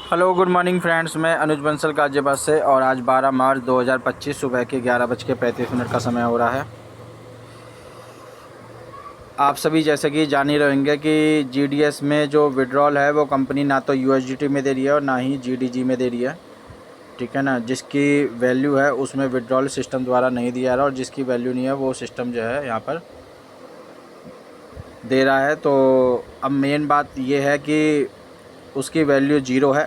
Hello good morning friends, मैं अनुज बंसल गाजियाबाद से। और आज 12 मार्च 2025 सुबह के 11:35 का समय हो रहा है। आप सभी जैसे कि जान ही रहेंगे कि जीडीएस में जो विड्रॉल है वो कंपनी ना तो यूएसडीटी में दे रही है और ना ही जीडीजी में दे रही है। ठीक है ना, जिसकी वैल्यू है उसमें विड्रॉल सिस्टम द्वारा नहीं दिया जा रहा और जिसकी वैल्यू नहीं है वो सिस्टम जो है यहाँ पर दे रहा है। तो अब मेन बात ये है कि उसकी वैल्यू ज़ीरो है।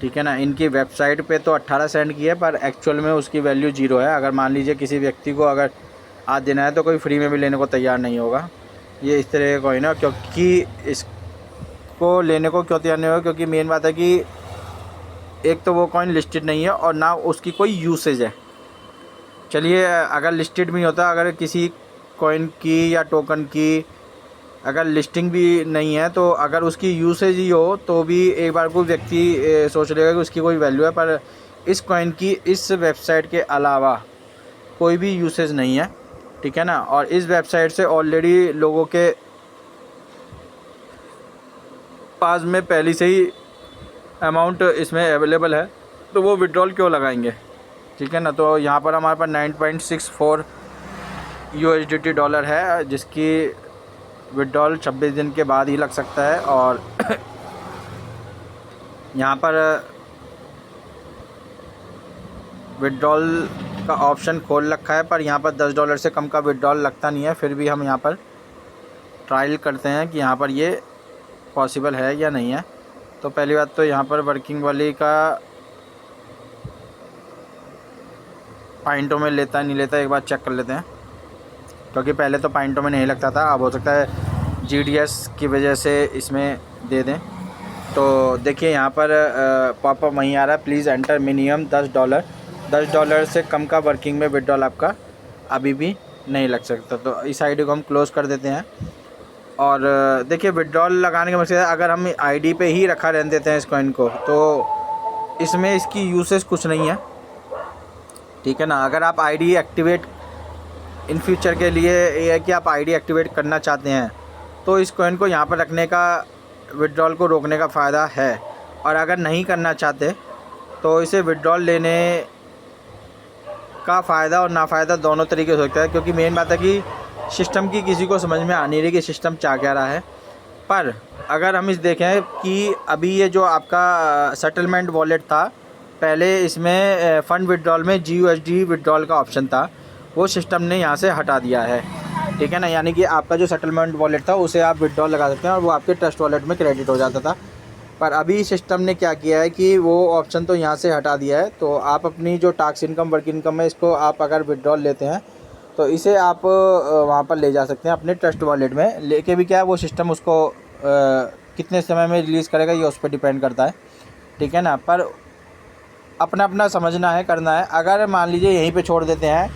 ठीक है ना, इनकी वेबसाइट पे तो 18 सेंट की है पर एक्चुअल में उसकी वैल्यू ज़ीरो है। अगर मान लीजिए किसी व्यक्ति को अगर आज देना है तो कोई फ्री में भी लेने को तैयार नहीं होगा। ये इस तरह का कॉइन है। क्योंकि इसको लेने को क्यों तैयार नहीं होगा, क्योंकि मेन बात है कि एक तो वो कॉइन लिस्टेड नहीं है और ना उसकी कोई यूसेज है। चलिए, अगर लिस्टेड भी होता, अगर किसी कॉइन की या टोकन की अगर लिस्टिंग भी नहीं है तो अगर उसकी यूसेज ही हो तो भी एक बार कोई व्यक्ति सोच लेगा कि उसकी कोई वैल्यू है। पर इस कॉइन की इस वेबसाइट के अलावा कोई भी यूसेज नहीं है। ठीक है ना, और इस वेबसाइट से ऑलरेडी लोगों के पास में पहले से ही अमाउंट इसमें अवेलेबल है, तो वो विड्रॉल क्यों लगाएंगे। ठीक है ना, तो यहाँ पर हमारे पास 9.64 USDT डॉलर है, जिसकी विड्रॉल 26 दिन के बाद ही लग सकता है। और यहाँ पर विड्रॉल का ऑप्शन खोल रखा है, पर यहाँ पर $10 से कम का विड्रॉल लगता नहीं है। फिर भी हम यहाँ पर ट्रायल करते हैं कि यहाँ पर ये पॉसिबल है या नहीं है। तो पहली बात तो यहाँ पर वर्किंग वाली का पॉइंटों में लेता नहीं लेता एक बार चेक कर लेते हैं, क्योंकि पहले तो पॉइंटों में नहीं लगता था। अब हो सकता है जीडीएस की वजह से इसमें दे दें। तो देखिए यहाँ पर पॉपअप वहीं आ रहा है, प्लीज़ एंटर मिनिमम $10। $10 से कम का वर्किंग में विड्रॉल आपका अभी भी नहीं लग सकता। तो इस आईडी को हम क्लोज़ कर देते हैं। और देखिए, विड्रॉल लगाने का मकसद है, अगर हम आईडी पे ही रखा रहने देते हैं इस कॉइन को तो इसमें इसकी यूसेज कुछ नहीं है। ठीक है ना, अगर आप आईडी एक्टिवेट इन फ्यूचर के लिए ये है कि आप आईडी एक्टिवेट करना चाहते हैं तो इस कॉइन को यहाँ पर रखने का विड्रॉल को रोकने का फ़ायदा है। और अगर नहीं करना चाहते तो इसे विड्रॉल लेने का फ़ायदा और नाफ़ायदा दोनों तरीके से हो सकता है, क्योंकि मेन बात है कि सिस्टम की किसी को समझ में आ नहीं रही कि सिस्टम चाह क्या रहा है। पर अगर हम इस देखें कि अभी ये जो आपका सेटलमेंट वॉलेट था, पहले इसमें फ़ंड विड्रॉल में GUSD विड्रॉल का ऑप्शन था, वो सिस्टम ने यहाँ से हटा दिया है। ठीक है ना, यानी कि आपका जो सेटलमेंट वॉलेट था उसे आप विड्रॉल लगा सकते हैं और वो आपके ट्रस्ट वॉलेट में क्रेडिट हो जाता था। पर अभी सिस्टम ने क्या किया है कि वो ऑप्शन तो यहाँ से हटा दिया है। तो आप अपनी जो टैक्स इनकम वर्क इनकम है, इसको आप अगर विड्रॉल लेते हैं तो इसे आप वहाँ पर ले जा सकते हैं अपने ट्रस्ट वॉलेट में। लेके भी क्या है, वो सिस्टम उसको कितने समय में रिलीज़ करेगा ये उस पर डिपेंड करता है। ठीक है ना, पर अपना अपना समझना है, करना है। अगर मान लीजिए यहीं पे छोड़ देते हैं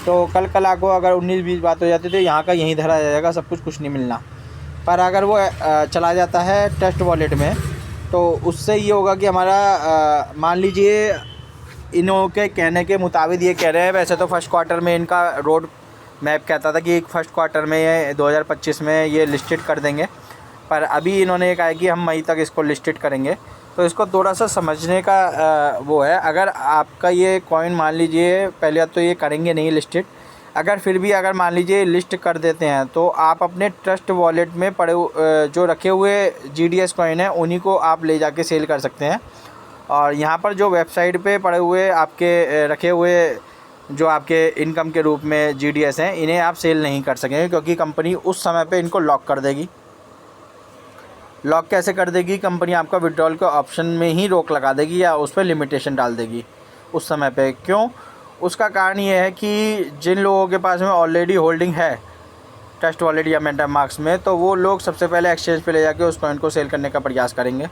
तो कल आपको अगर 19-20 बात हो जाती तो यहाँ का यहीं धरा जाएगा, सब कुछ नहीं मिलना। पर अगर वो चला जाता है ट्रस्ट वॉलेट में तो उससे ये होगा कि हमारा मान लीजिए इन्हों के कहने के मुताबिक ये कह रहे हैं, वैसे तो फर्स्ट क्वार्टर में इनका रोड मैप कहता था कि फर्स्ट क्वार्टर में 2025 में ये लिस्टेड कर देंगे। पर अभी इन्होंने कहा है कि हम मई तक इसको लिस्टेड करेंगे। तो इसको थोड़ा सा समझने का वो है। अगर आपका ये कॉइन मान लीजिए पहले तो ये करेंगे नहीं लिस्टेड, अगर फिर भी अगर मान लीजिए लिस्ट कर देते हैं तो आप अपने ट्रस्ट वॉलेट में पड़े जो रखे हुए GDS कॉइन है उन्हीं को आप ले जाके सेल कर सकते हैं। और यहाँ पर जो वेबसाइट पे पड़े हुए आपके रखे हुए जो आपके इनकम के रूप में GDS हैं, इन्हें आप सेल नहीं कर सकेंगे, क्योंकि कंपनी उस समय पे इनको लॉक कर देगी। लॉक कैसे कर देगी? कंपनी आपका विड्रॉल के ऑप्शन में ही रोक लगा देगी या उस पर लिमिटेशन डाल देगी उस समय पे। क्यों? उसका कारण ये है कि जिन लोगों के पास में ऑलरेडी होल्डिंग है ट्रस्ट वॉलेट या मेटामास्क में, तो वो लोग सबसे पहले एक्सचेंज पे ले जाके उस कॉइन को सेल करने का प्रयास करेंगे,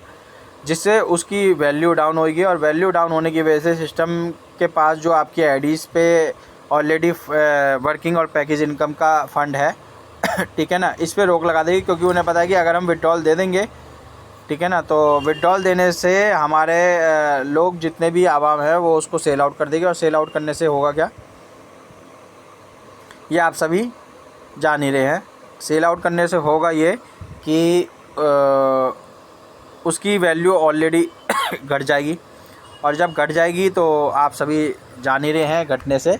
जिससे उसकी वैल्यू डाउन होगी। और वैल्यू डाउन होने की वजह से सिस्टम के पास जो आपकी आईडीज़ पे ऑलरेडी वर्किंग और पैकेज इनकम का फ़ंड है ठीक है ना, इस पर रोक लगा देगी, क्योंकि उन्हें पता है कि अगर हम विड्रॉल दे देंगे, ठीक है ना, तो विड्रॉल देने से हमारे लोग जितने भी आवाम है वो उसको सेल आउट कर देगी। और सेल आउट करने से होगा क्या, ये आप सभी जान ही रहे हैं। सेल आउट करने से होगा ये कि उसकी वैल्यू ऑलरेडी घट जाएगी, और जब घट जाएगी तो आप सभी जान ही रहे हैं घटने से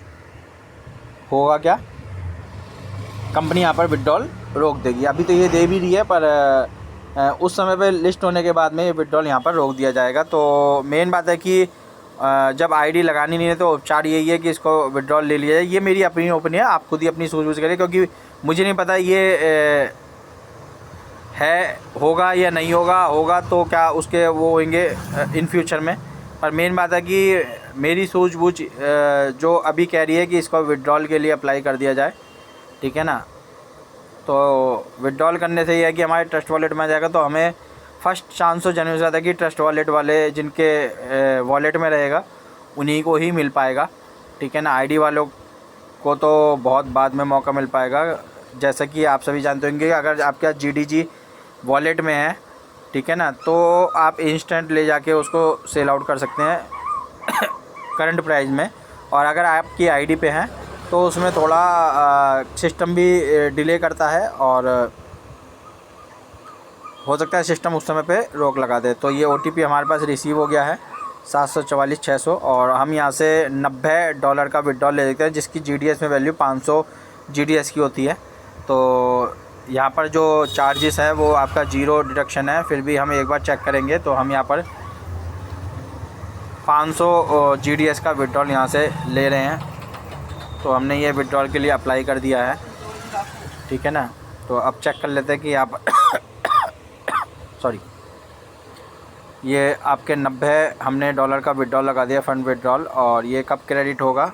होगा क्या, कंपनी यहाँ पर विड्रॉल रोक देगी। अभी तो ये दे भी रही है, पर उस समय पे लिस्ट होने के बाद में ये विड्रॉल यहाँ पर रोक दिया जाएगा। तो मेन बात है कि जब आईडी लगानी नहीं है तो उपचार यही है कि इसको विड्रॉल ले लिया जाए। ये मेरी अपनी ओपिनियन है, आप खुद ही अपनी सूझबूझ करें, क्योंकि मुझे नहीं पता ये है होगा या नहीं होगा तो क्या उसके वो होंगे इन फ्यूचर में। पर मेन बात है कि मेरी सूझबूझ जो अभी कह रही है कि इसको विड्रॉल के लिए अप्लाई कर दिया जाए, ठीक है ना। तो विड्रॉल करने से ये है कि हमारे ट्रस्ट वॉलेट में आ जाएगा, तो हमें फर्स्ट चांस तो जनरल ज़्यादा कि ट्रस्ट वॉलेट वाले जिनके वॉलेट में रहेगा उन्हीं को ही मिल पाएगा, ठीक है ना। आईडी वालों को तो बहुत बाद में मौका मिल पाएगा। जैसा कि आप सभी जानते होंगे, अगर आपका GDG वॉलेट में है, ठीक है ना, तो आप इंस्टेंट ले जाके उसको सेल आउट कर सकते हैं करंट प्राइस में। और अगर आपकी आईडी पे है तो उसमें थोड़ा सिस्टम भी डिले करता है, और हो सकता है सिस्टम उस समय पे रोक लगा दे। तो ये OTP हमारे पास रिसीव हो गया है 744-600, और हम यहाँ से $90 का विड्रॉल ले लेते हैं, जिसकी GDS में वैल्यू 500 GDS की होती है। तो यहाँ पर जो चार्जेस है वो आपका 0 डिडक्शन है, फिर भी हम एक बार चेक करेंगे तो हम यहाँ पर 500 GDS का विड्रॉल यहाँ से ले रहे हैं। तो हमने ये विड्रॉल के लिए अप्लाई कर दिया है, ठीक है ना। तो अब चेक कर लेते हैं कि आप सॉरी, ये आपके 90 हमने डॉलर का विड्रॉल लगा दिया, फंड विड्रॉल, और ये कब क्रेडिट होगा।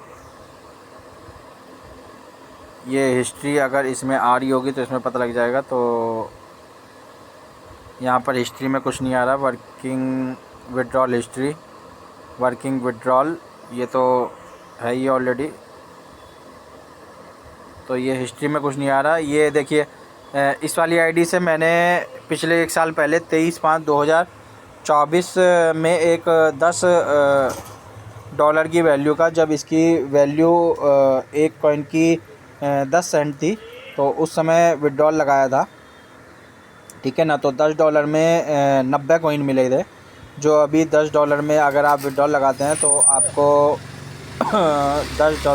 ये हिस्ट्री अगर इसमें आ रही होगी तो इसमें पता लग जाएगा। तो यहाँ पर हिस्ट्री में कुछ नहीं आ रहा, working withdrawal history, working withdrawal, ये तो है ही ऑलरेडी। तो ये हिस्ट्री में कुछ नहीं आ रहा। ये देखिए, इस वाली आईडी से मैंने पिछले 1 साल पहले 23/5/2024 में एक $10 की वैल्यू का, जब इसकी वैल्यू एक कॉइन की 10 सेंट थी, तो उस समय विड्रॉल लगाया था, ठीक है ना। तो $10 में 90 कॉइन मिले थे, जो अभी $10 में अगर आप विड्रॉल लगाते हैं तो आपको $10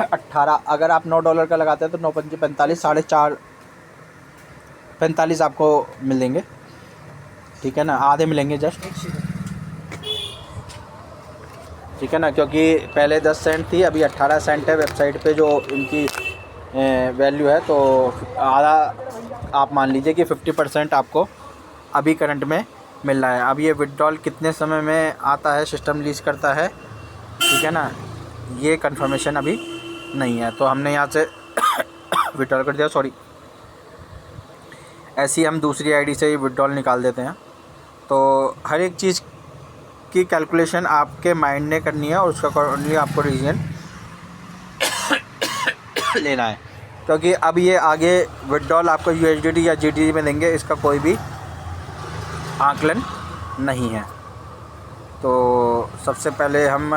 18, अगर आप $9 का लगाते हैं तो 9 पंजे 45, 4.5 45 आपको मिलेंगे, ठीक है ना, आधे मिलेंगे जस्ट, ठीक है ना। क्योंकि पहले 10 सेंट थी, अभी 18 सेंट है वेबसाइट पे जो इनकी वैल्यू है। तो आधा आप मान लीजिए कि 50% आपको अभी करंट में मिल रहा है। अब ये विड्रॉल कितने समय में आता है, सिस्टम लीज करता है, ठीक है ना, ये कंफर्मेशन अभी नहीं है। तो हमने यहाँ से विड्रॉल कर दिया, सॉरी, ऐसी हम दूसरी आईडी से ही विड्रॉल निकाल देते हैं। तो हर एक चीज़ की कैलकुलेशन आपके माइंड ने करनी है, और उसका अकॉर्डिंगली आपको डिसीजन लेना है। क्योंकि अब ये आगे विड्रॉल आपको USDT या GDT में देंगे, इसका कोई भी आकलन नहीं है। तो सबसे पहले हम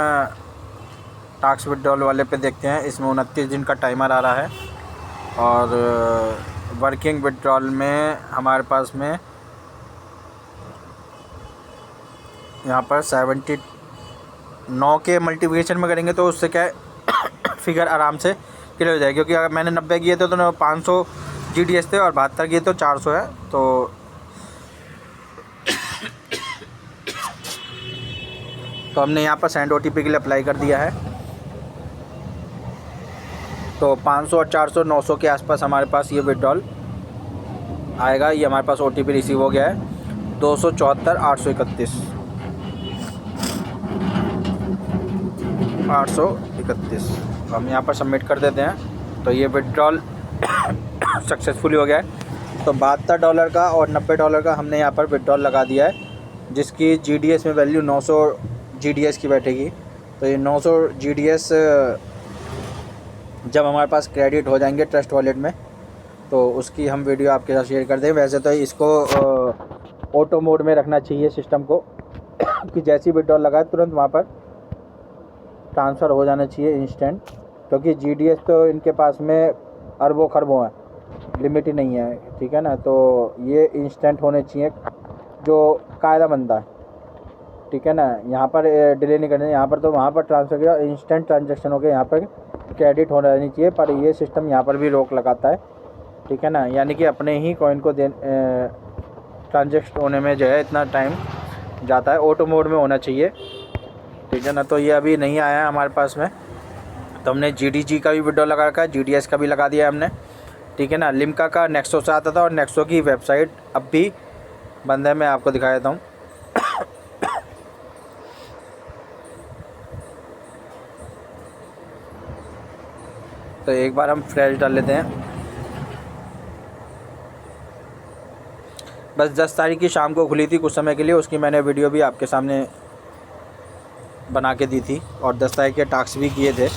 टास्क विड्रॉल वाले पे देखते हैं। इसमें 29 दिन का टाइमर आ रहा है, और वर्किंग विड्रॉल में हमारे पास में यहाँ पर 79 के मल्टीप्लिकेशन में करेंगे तो उससे क्या है फिगर आराम से क्लियर हो जाएगी। क्योंकि अगर मैंने 90 किए थे तो 500 GDS थे, और 72 किए तो 400 है। तो हमने यहाँ पर सेंड OTP के लिए अप्लाई कर दिया है। तो 500 और 400 900 के आसपास हमारे पास ये विड्रॉल आएगा। ये हमारे पास OTP रिसीव हो गया है 274 831। हम यहाँ पर सबमिट कर देते हैं। तो ये विड्रॉल सक्सेसफुली हो गया है। तो $72 का और $90 का हमने यहाँ पर विड्रॉल लगा दिया है, जिसकी GDS में वैल्यू 900 GDS की बैठेगी। तो ये 900 GDS जब हमारे पास क्रेडिट हो जाएंगे ट्रस्ट वॉलेट में, तो उसकी हम वीडियो आपके साथ शेयर कर दें। वैसे तो इसको ऑटो मोड में रखना चाहिए सिस्टम को कि जैसी विड्रॉल लगाए तुरंत वहाँ पर ट्रांसफ़र हो जाना चाहिए इंस्टेंट, क्योंकि GDS तो इनके पास में अरबों खरबों है। लिमिट ही नहीं है, ठीक है ना। तो ये इंस्टेंट होने चाहिए जो कायदा बनता है, ठीक है ना। यहाँ पर डिले नहीं करना, यहाँ पर तो वहाँ पर ट्रांसफ़र किया, इंस्टेंट ट्रांजेक्शन हो गया, यहाँ पर क्रेडिट होना नहीं चाहिए, पर ये सिस्टम यहाँ पर भी रोक लगाता है, ठीक है ना। यानी कि अपने ही कॉइन को ट्रांजेक्ट होने में जो है इतना टाइम जाता है, ऑटो मोड में होना चाहिए, ठीक है ना। तो ये अभी नहीं आया है हमारे पास में, तो हमने GDG का भी विड्रॉ लगा रखा है, GDS का भी लगा दिया है हमने, ठीक है ना। लिम्का का नेक्सो से आता था, और नेक्सो की वेबसाइट अब भी बंद है, मैं आपको दिखा देता हूँ। तो एक बार हम फ्लैश डाल लेते हैं। बस 10 तारीख की शाम को खुली थी कुछ समय के लिए, उसकी मैंने वीडियो भी आपके सामने बना के दी थी, और 10 तारीख के टास्क भी किए थे।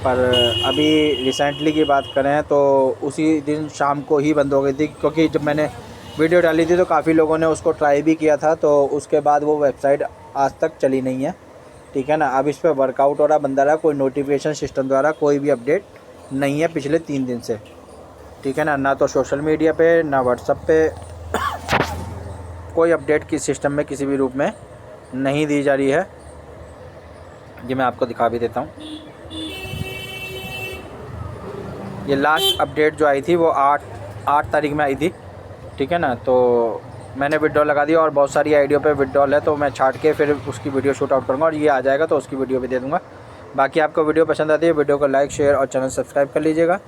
पर अभी रिसेंटली की बात करें तो उसी दिन शाम को ही बंद हो गई थी, क्योंकि जब मैंने वीडियो डाली थी तो काफ़ी लोगों ने उसको ट्राई भी किया था, तो उसके बाद वो वेबसाइट आज तक चली नहीं है, ठीक है ना। अब इस पर वर्कआउट हो रहा, बंदा रहा, कोई नोटिफिकेशन सिस्टम द्वारा कोई भी अपडेट नहीं है पिछले 3 दिन से, ठीक है ना तो सोशल मीडिया पे, ना व्हाट्सएप पे कोई अपडेट किस सिस्टम में किसी भी रूप में नहीं दी जा रही है। ये मैं आपको दिखा भी देता हूँ। ये लास्ट अपडेट जो आई थी वो 8 तारीख में आई थी, ठीक है ना। तो मैंने विड्रॉल लगा दिया, और बहुत सारी आईडियो पे विड्रॉल है, तो मैं छाट के फिर उसकी वीडियो शूट आउट करूँगा, और ये आ जाएगा तो उसकी वीडियो भी दे दूँगा। बाकी आपको वीडियो पसंद आती है, वीडियो को लाइक, शेयर और चैनल सब्सक्राइब कर लीजिएगा,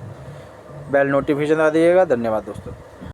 बेल नोटिफिकेशन दबा दीजिएगा। धन्यवाद दोस्तों।